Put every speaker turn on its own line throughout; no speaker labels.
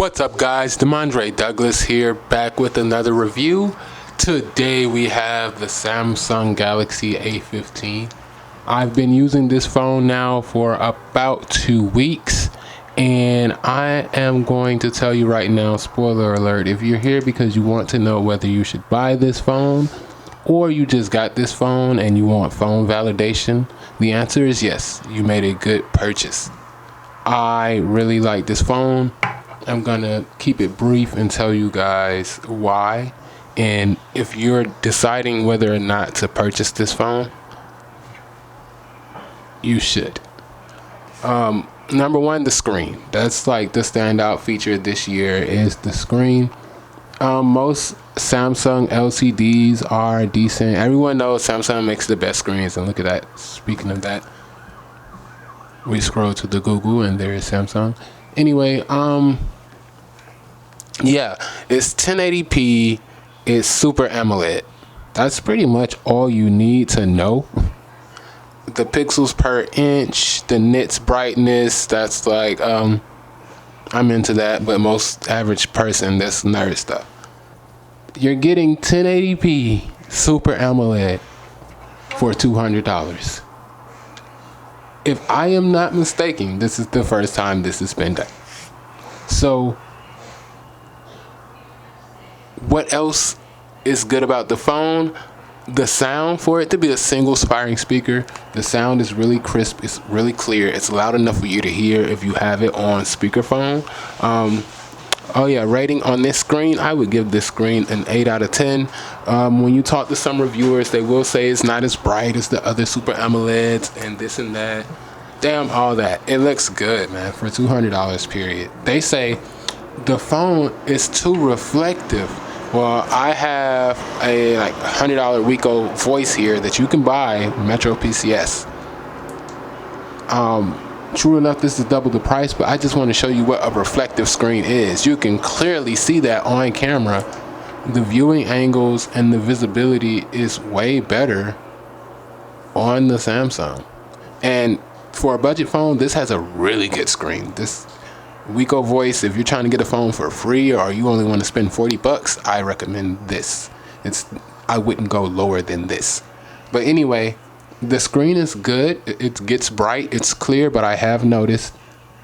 What's up guys, Demondre Douglas here, back with another review. Today we have the Samsung Galaxy A15. I've been using this phone now for about 2 weeks, and I am going to tell you right now, spoiler alert, if you're here because you want to know whether you should buy this phone or you just got this phone and you want phone validation, the answer is yes, you made a good purchase. I really like this phone. I'm gonna keep it brief and tell you guys why, and if you're deciding whether or not to purchase this phone, you should. Number one, the screen. That's like the standout feature this year is the screen. Most Samsung LCDs are decent. Everyone knows Samsung makes the best screens, and look at that. Speaking of that, we scroll to the Google and there is Samsung. Anyway, yeah, it's 1080p, it's Super AMOLED. That's pretty much all you need to know. The pixels per inch, the nits brightness, that's like, I'm into that, but most average person, that's nerd stuff. You're getting 1080p Super AMOLED for $200. If I am not mistaken, this is the first time this has been done. So, what else is good about the phone? The sound. For it to be a single firing speaker, the sound is really crisp, it's really clear, it's loud enough for you to hear if you have it on speakerphone. Oh yeah, rating on this screen, I would give this screen an 8 out of 10. When you talk to some reviewers, they will say it's not as bright as the other Super AMOLEDs and this and that. Damn all that. It looks good, man, for $200 period. They say the phone is too reflective. Well, I have a like $100 Ricoh Voice here that you can buy Metro PCS. True enough, this is double the price, but I just want to show you what a reflective screen is. You can clearly see that on camera. The viewing angles and the visibility is way better on the Samsung. And for a budget phone, this has a really good screen. This Ricoh Voice, if you're trying to get a phone for free or you only want to spend $40, I recommend this. I wouldn't go lower than this. But anyway, the screen is good. It gets bright, it's clear, but I have noticed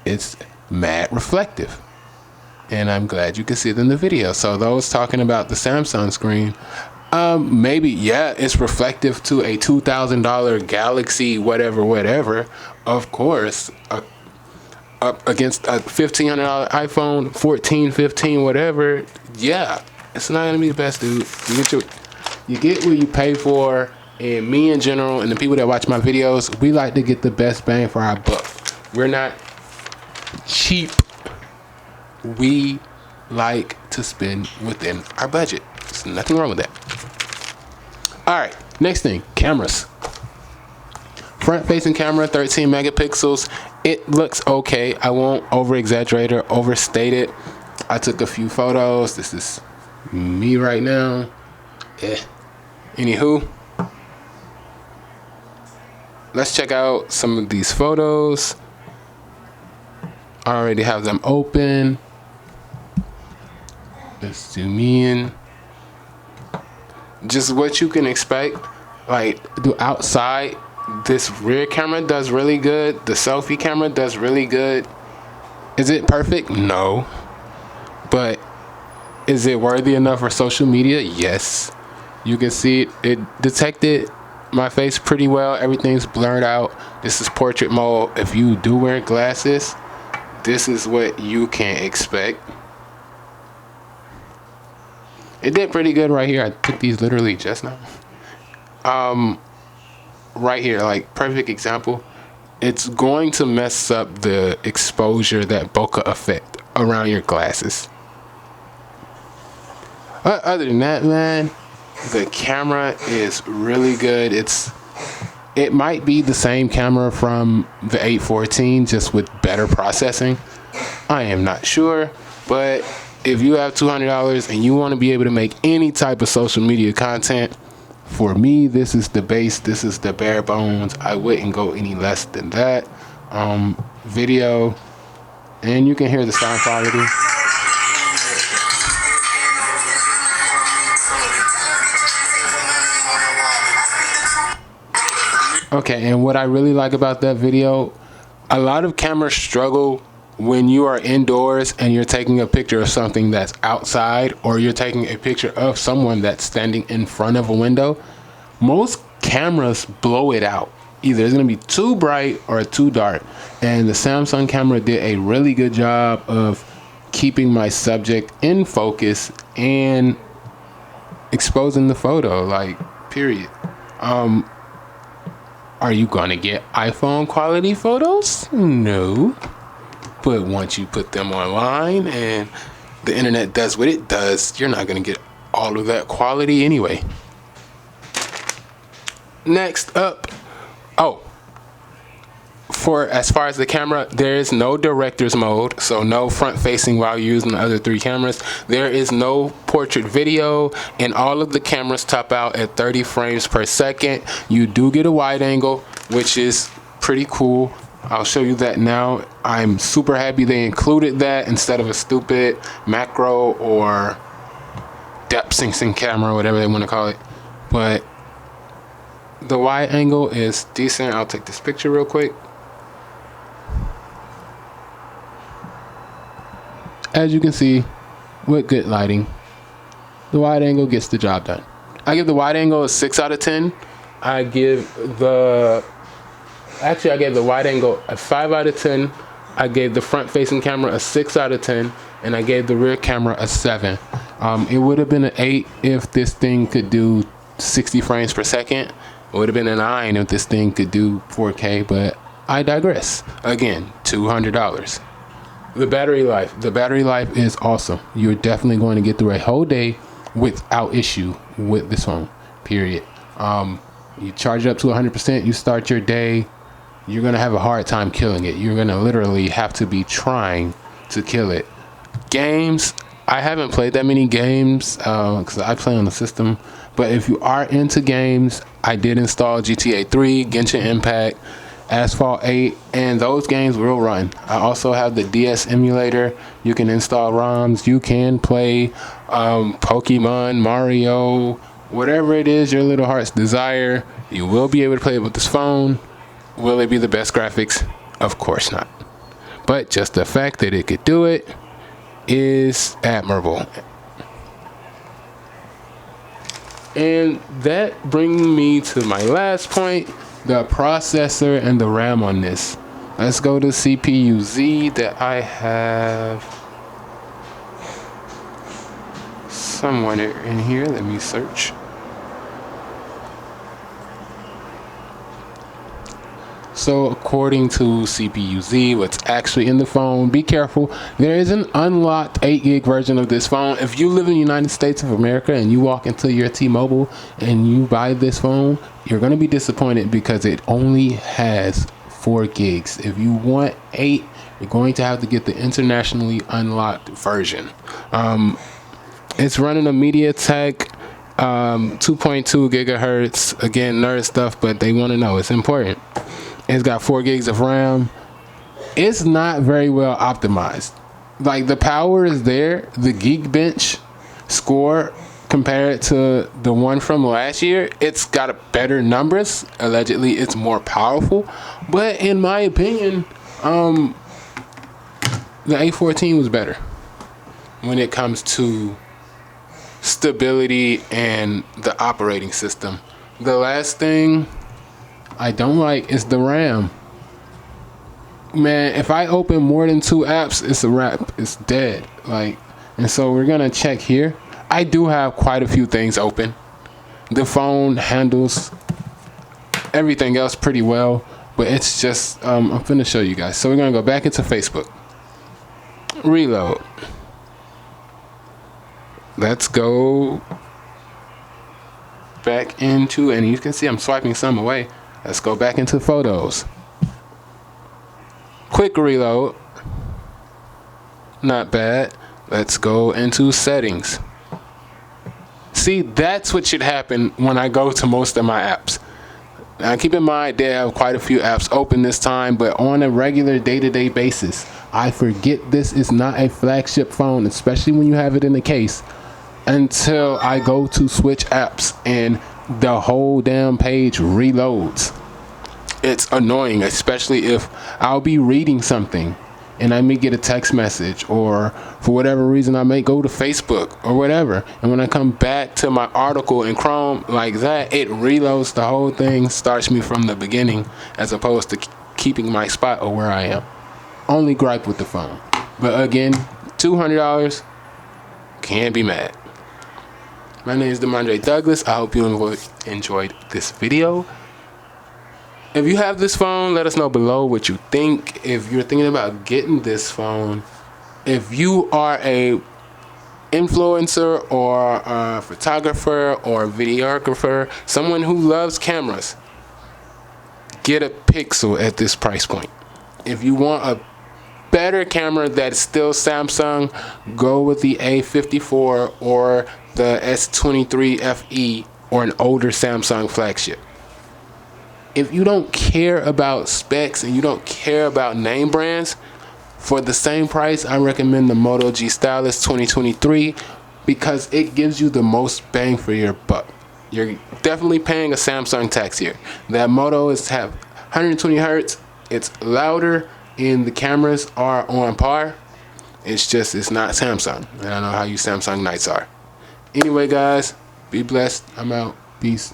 it's mad reflective. And I'm glad you can see it in the video. So those talking about the Samsung screen, maybe, yeah, it's reflective to a $2,000 Galaxy whatever. Of course, up against a $1,500 iPhone 14, 15, whatever, yeah, it's not gonna be the best, dude. You get what you pay for, and me in general, and the people that watch my videos, we like to get the best bang for our buck. We're not cheap. We like to spend within our budget. There's nothing wrong with that. All right, next thing, cameras. Front-facing camera, 13 megapixels. It looks okay. I won't over-exaggerate or overstate it. I took a few photos. This is me right now. Anywho, let's check out some of these photos. I already have them open. Let's zoom in. Just what you can expect. Like the outside, this rear camera does really good. The selfie camera does really good. Is it perfect? No. But is it worthy enough for social media? Yes. You can see it detected my face pretty well. Everything's blurred out. This is portrait mode. If you do wear glasses, this is what you can expect. It did pretty good right here. I took these literally just now. Right here, like perfect example. It's going to mess up the exposure, that bokeh effect around your glasses. Other than that, man, the camera is really good. It might be the same camera from the A14, just with better processing. I am not sure, but if you have $200 and you want to be able to make any type of social media content, for me, this is the base, this is the bare bones. I wouldn't go any less than that. Video, and you can hear the sound quality. Okay, and what I really like about that video, a lot of cameras struggle when you are indoors and you're taking a picture of something that's outside, or you're taking a picture of someone that's standing in front of a window. Most cameras blow it out. Either it's going to be too bright or too dark. And the Samsung camera did a really good job of keeping my subject in focus and exposing the photo, like, period. Are you gonna get iPhone quality photos? No. But once you put them online and the internet does what it does, you're not gonna get all of that quality anyway. Next up, for as far as the camera, there is no director's mode, so no front facing while you're using the other 3 cameras. There is no portrait video, and all of the cameras top out at 30 frames per second. You do get a wide angle, which is pretty cool. I'll show you that now. I'm super happy they included that instead of a stupid macro or depth sensing camera, whatever they want to call it. But the wide angle is decent. I'll take this picture real quick. As you can see, with good lighting, the wide angle gets the job done. I give the wide angle a 6 out of 10. I gave the wide angle a 5 out of 10. I gave the front facing camera a 6 out of 10. And I gave the rear camera a 7. It would have been an 8 if this thing could do 60 frames per second. It would have been a 9 if this thing could do 4K, but I digress. Again, $200. The battery life is awesome. You're definitely going to get through a whole day without issue with this phone, period. You charge it up to 100%, you start your day, you're going to have a hard time killing it. You're going to literally have to be trying to kill it. Games, I haven't played that many games because I play on the system. But if you are into games, I did install GTA 3, Genshin Impact, Asphalt 8, and those games will run. I also have the DS emulator. You can install ROMs. You can play Pokemon, Mario, whatever it is your little heart's desire. You will be able to play it with this phone. Will it be the best graphics? Of course not. But just the fact that it could do it is admirable. And that brings me to my last point, the processor and the RAM on this. Let's go to CPU-Z that I have somewhere in here. Let me search. So according to CPU-Z, what's actually in the phone, be careful. There is an unlocked 8 gig version of this phone. If you live in the United States of America and you walk into your T-Mobile and you buy this phone, you're going to be disappointed because it only has 4 gigs. If you want 8, you're going to have to get the internationally unlocked version. It's running a MediaTek 2.2 gigahertz. Again, nerd stuff, but they want to know. It's important. It's got 4 gigs of RAM. It's not very well optimized. Like, the power is there. The Geekbench score compared to the one from last year, it's got a better numbers. Allegedly, it's more powerful. But in my opinion, the A14 was better when it comes to stability and the operating system. The last thing I don't like is the RAM. Man, if I open more than 2 apps, it's a wrap. It's dead. Like, and so we're gonna check here. I do have quite a few things open. The phone handles everything else pretty well, but it's just I'm finna show you guys. So we're gonna go back into Facebook. Reload. Let's go back into, and you can see I'm swiping some away. Let's go back into photos. Quick reload. Not bad. Let's go into settings. See, that's what should happen when I go to most of my apps. Now, keep in mind, they have quite a few apps open this time, but on a regular day-to-day basis, I forget this is not a flagship phone, especially when you have it in the case, until I go to switch apps and the whole damn page reloads. It's annoying, especially if I'll be reading something and I may get a text message, or for whatever reason I may go to Facebook or whatever, and when I come back to my article in Chrome like that, it reloads the whole thing, starts me from the beginning, as opposed to keeping my spot or where I am. Only gripe with the phone. But again, $200, can't be mad. My name is Demondre Douglas. I hope you enjoyed this video. If you have this phone, let us know below what you think. If you're thinking about getting this phone, if you are a influencer or a photographer or a videographer, someone who loves cameras, get a Pixel at this price point. If you want a better camera that's still Samsung, go with the A54 or the S23 FE or an older Samsung flagship. If you don't care about specs and you don't care about name brands, for the same price, I recommend the Moto G Stylus 2023 because it gives you the most bang for your buck. You're definitely paying a Samsung tax here. That Moto have 120 hertz. It's louder and the cameras are on par. It's not Samsung. I don't know how you Samsung Knights are. Anyway, guys, be blessed. I'm out. Peace.